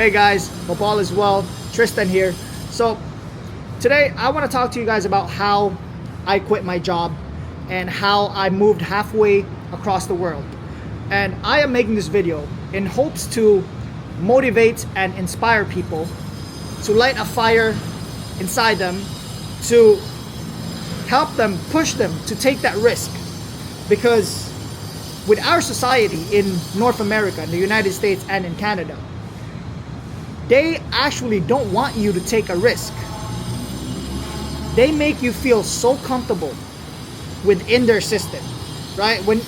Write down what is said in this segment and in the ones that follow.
Hey guys, hope all is well. Tristan here. So today I want to talk to you guys about how I quit my job and how I moved halfway across the world. And I am making this video in hopes to motivate and inspire people to light a fire inside them, to help them, push them to take that risk. Because with our society in North America, in the United States and in Canada, they actually don't want you to take a risk. They make you feel so comfortable within their system, right? When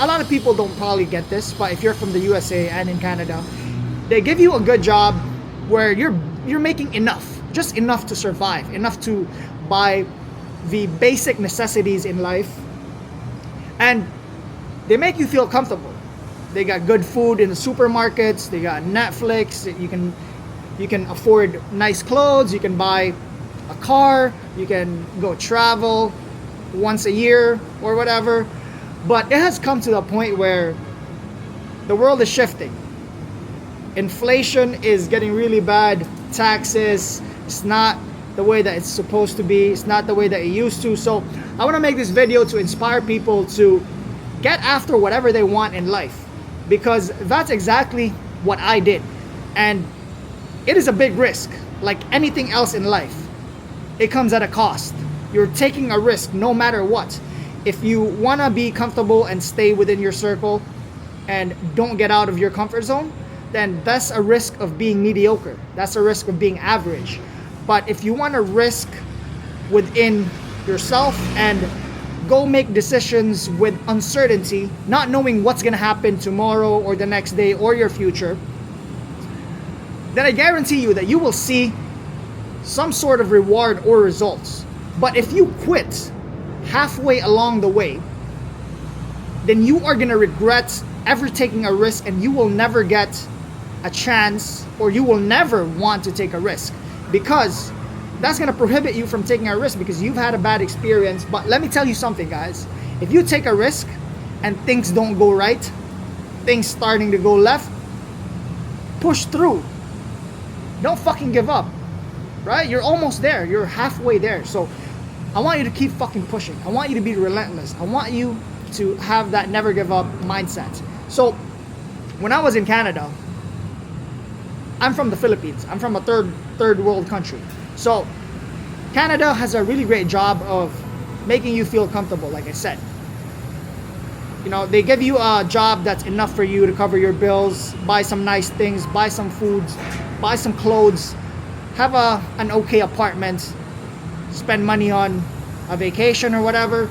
a lot of people don't probably get this, but if you're from the USA and in Canada, they give you a good job where you're making enough, just enough to survive, enough to buy the basic necessities in life, and they make you feel comfortable. They got good food in the supermarkets, they got Netflix, you can afford nice clothes, you can buy a car, you can go travel once a year or whatever. But it has come to the point where the world is shifting. Inflation is getting really bad. Taxes, it's not the way that it's supposed to be. It's not the way that it used to. So I want to make this video to inspire people to get after whatever they want in life, because that's exactly what I did. And it is a big risk, like anything else in life. It comes at a cost. You're taking a risk no matter what. If you want to be comfortable and stay within your circle and don't get out of your comfort zone, then that's a risk of being mediocre. That's a risk of being average. But if you want to risk within yourself and go make decisions with uncertainty, not knowing what's going to happen tomorrow or the next day or your future, then I guarantee you that you will see some sort of reward or results. But if you quit halfway along the way, then you are going to regret ever taking a risk, and you will never get a chance, or you will never want to take a risk, because that's going to prohibit you from taking a risk because you've had a bad experience. But let me tell you something, guys. If you take a risk and things don't go right, things starting to go left, push through. Don't fucking give up, right? You're almost there. You're halfway there. So I want you to keep fucking pushing. I want you to be relentless. I want you to have that never give up mindset. So when I was in Canada, I'm from the Philippines. I'm from a third world country. So Canada has a really great job of making you feel comfortable, like I said. You know, they give you a job that's enough for you to cover your bills, buy some nice things, buy some foods, buy some clothes, have an okay apartment, spend money on a vacation or whatever.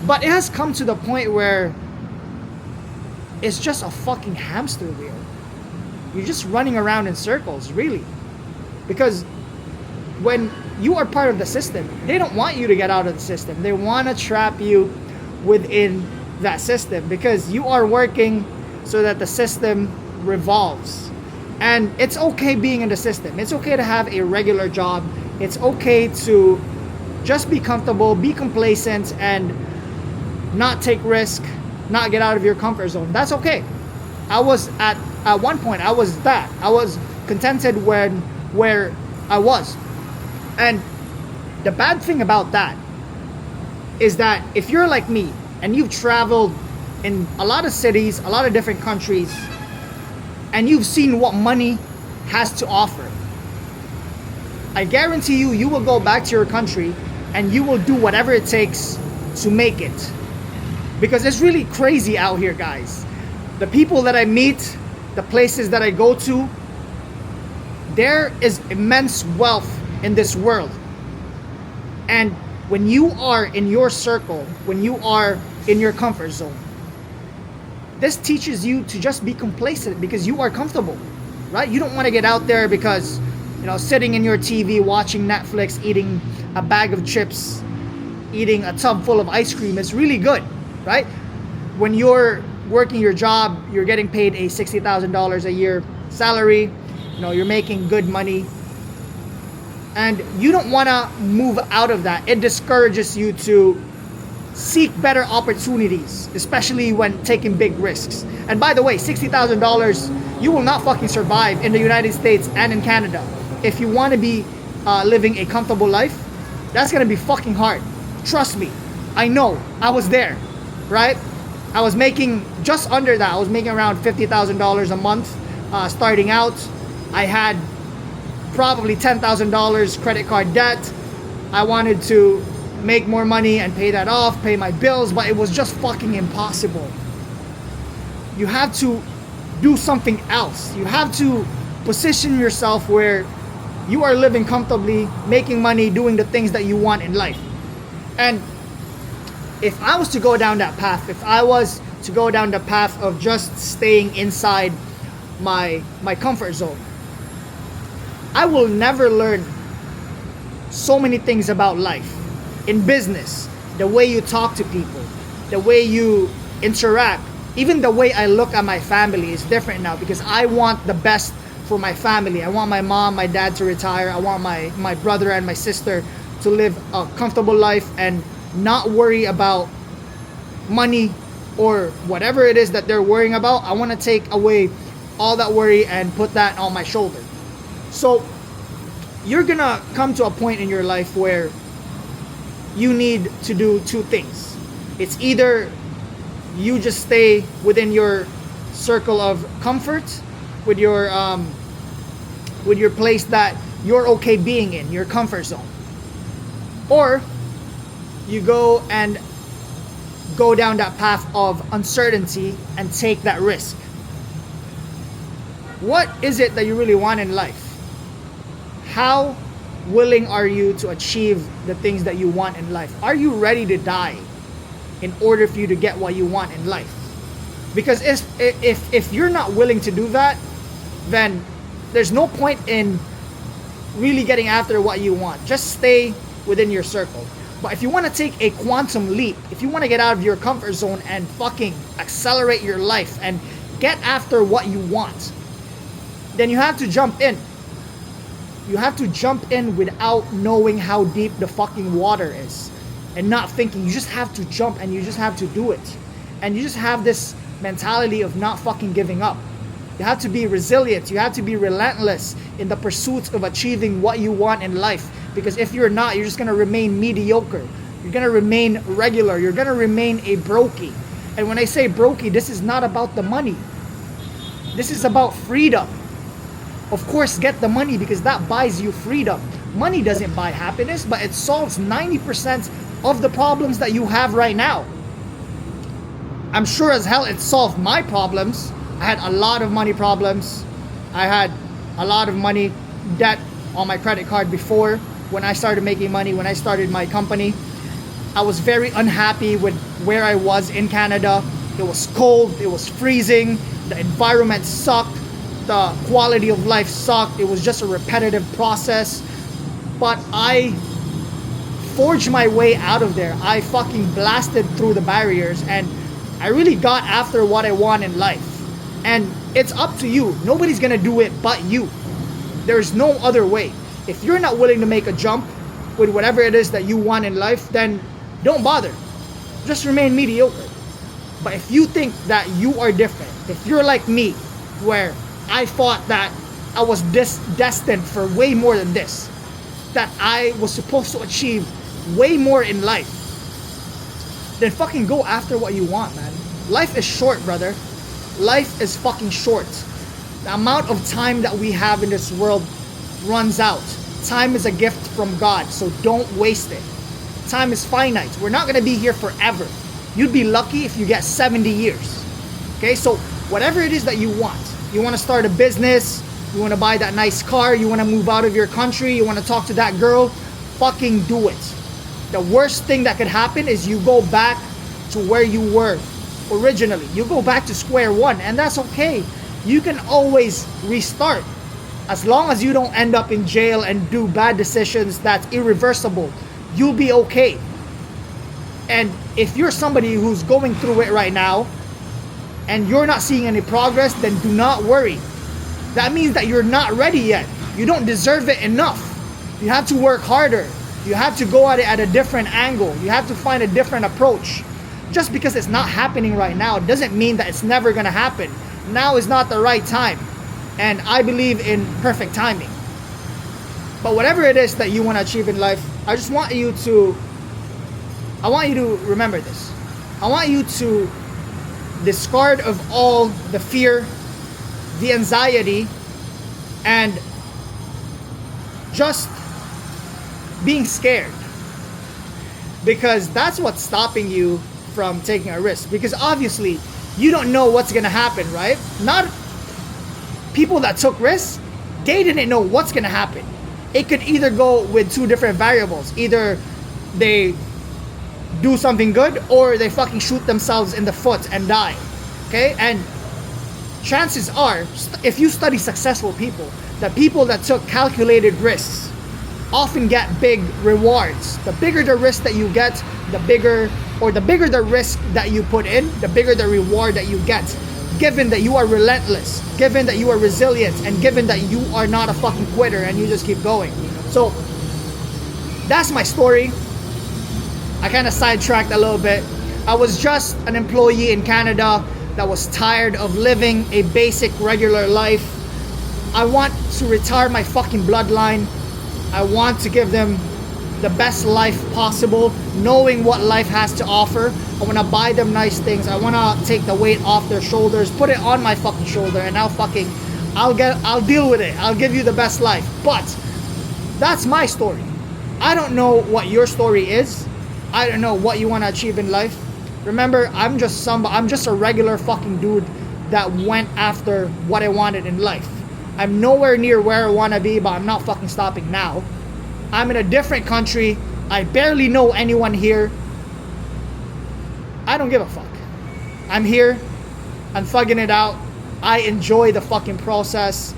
But it has come to the point where it's just a fucking hamster wheel. You're just running around in circles, really. Because when you are part of the system, they don't want you to get out of the system. They want to trap you within that system, because you are working so that the system revolves. And it's okay being in the system. It's okay to have a regular job. It's okay to just be comfortable, be complacent, and not take risk, not get out of your comfort zone. That's okay. I was at one point, I was contented where I was. And the bad thing about that is that if you're like me and you've traveled in a lot of cities, a lot of different countries, and you've seen what money has to offer, I guarantee you, you will go back to your country and you will do whatever it takes to make it. Because it's really crazy out here, guys. The people that I meet, the places that I go to, there is immense wealth in this world. And when you are in your circle, when you are in your comfort zone, this teaches you to just be complacent because you are comfortable, right? You don't want to get out there because, you know, sitting in your TV, watching Netflix, eating a bag of chips, eating a tub full of ice cream is really good, right? When you're working your job, you're getting paid a $60,000 a year salary, you know, you're making good money, and you don't want to move out of that. It discourages you to seek better opportunities, especially when taking big risks. And by the way, $60,000, you will not fucking survive in the United States and in Canada. If you want to be living a comfortable life, that's gonna be fucking hard. Trust me, I know. I was there, right? I was making just under that. I was making around $50,000 a month starting out. I had probably $10,000 credit card debt. I wanted to make more money and pay that off, pay my bills, but it was just fucking impossible. You have to do something else. You have to position yourself where you are living comfortably, making money, doing the things that you want in life. And if I was to go down that path, if I was to go down the path of just staying inside my comfort zone, I will never learn so many things about life. In business, the way you talk to people, the way you interact, even the way I look at my family is different now because I want the best for my family. I want my mom, my dad to retire. I want my brother and my sister to live a comfortable life and not worry about money or whatever it is that they're worrying about. I want to take away all that worry and put that on my shoulder. So you're gonna come to a point in your life where you need to do two things. It's either you just stay within your circle of comfort, with your place that you're okay being in, your comfort zone, or you go down that path of uncertainty and take that risk. What is it that you really want in life? How willing are you to achieve the things that you want in life? Are you ready to die in order for you to get what you want in life? Because if you're not willing to do that, then there's no point in really getting after what you want. Just stay within your circle. But if you want to take a quantum leap, if you want to get out of your comfort zone and fucking accelerate your life and get after what you want, then you have to jump in. You have to jump in without knowing how deep the fucking water is and not thinking. You just have to jump and you just have to do it. And you just have this mentality of not fucking giving up. You have to be resilient. You have to be relentless in the pursuit of achieving what you want in life. Because if you're not, you're just going to remain mediocre. You're going to remain regular. You're going to remain a brokey. And when I say brokey, this is not about the money. This is about freedom. Of course, get the money because that buys you freedom. Money doesn't buy happiness, but it solves 90% of the problems that you have right now. I'm sure as hell it solved my problems. I had a lot of money problems. I had a lot of money debt on my credit card before when I started making money, when I started my company. I was very unhappy with where I was in Canada. It was cold, it was freezing, the environment sucked, the quality of life sucked. It was just a repetitive process. But I forged my way out of there. I fucking blasted through the barriers and I really got after what I want in life. And it's up to you. Nobody's gonna do it but you. There's no other way. If you're not willing to make a jump with whatever it is that you want in life, then don't bother. Just remain mediocre. But if you think that you are different, if you're like me, where I thought that I was destined for way more than this, that I was supposed to achieve way more in life, then fucking go after what you want, man. Life is short, brother. Life is fucking short. The amount of time that we have in this world runs out. Time is a gift from God, so don't waste it. Time is finite. We're not gonna be here forever. You'd be lucky if you get 70 years. Okay, so whatever it is that you want to start a business, you want to buy that nice car, you want to move out of your country, you want to talk to that girl, fucking do it. The worst thing that could happen is you go back to where you were originally. You go back to square one, and that's okay. You can always restart. As long as you don't end up in jail and do bad decisions that's irreversible, you'll be okay. And if you're somebody who's going through it right now and you're not seeing any progress, then do not worry. That means that you're not ready yet. You don't deserve it enough. You have to work harder. You have to go at it at a different angle. You have to find a different approach. Just because it's not happening right now doesn't mean that it's never going to happen. Now is not the right time. And I believe in perfect timing. But whatever it is that you want to achieve in life, I want you to remember this. I want you to discard of all the fear, the anxiety, and just being scared. Because that's what's stopping you from taking a risk. Because obviously, you don't know what's going to happen, right? Not people that took risks, they didn't know what's going to happen. It could either go with two different variables. Either they do something good or they fucking shoot themselves in the foot and die. Okay? And chances are, if you study successful people, the people that took calculated risks often get big rewards. The bigger the risk that you get, the bigger the risk that you put in, the bigger the reward that you get. Given that you are relentless, given that you are resilient, and given that you are not a fucking quitter and you just keep going. So that's my story. I kind of sidetracked a little bit. I was just an employee in Canada that was tired of living a basic regular life. I want to retire my fucking bloodline. I want to give them the best life possible, knowing what life has to offer. I want to buy them nice things. I want to take the weight off their shoulders, put it on my fucking shoulder, and I'll deal with it. I'll give you the best life. But that's my story. I don't know what your story is. I don't know what you want to achieve in life. Remember, I'm just a regular fucking dude that went after what I wanted in life. I'm nowhere near where I want to be, but I'm not fucking stopping now. I'm in a different country. I barely know anyone here. I don't give a fuck. I'm here. I'm thugging it out. I enjoy the fucking process.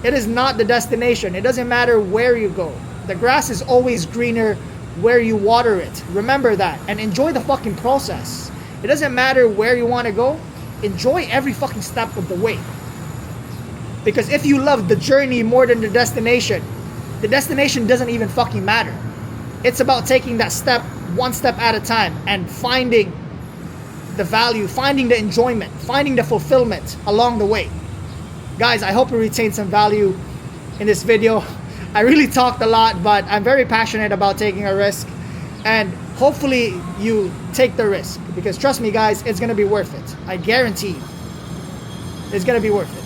It is not the destination. It doesn't matter where you go. The grass is always greener where you water it. Remember that. And enjoy the fucking process. It doesn't matter where you want to go. Enjoy every fucking step of the way. Because if you love the journey more than the destination doesn't even fucking matter. It's about taking that step, one step at a time, and finding the value, finding the enjoyment, finding the fulfillment along the way. Guys, I hope you retained some value in this video. I really talked a lot, but I'm very passionate about taking a risk. And hopefully you take the risk. Because trust me guys, it's going to be worth it. I guarantee it's going to be worth it.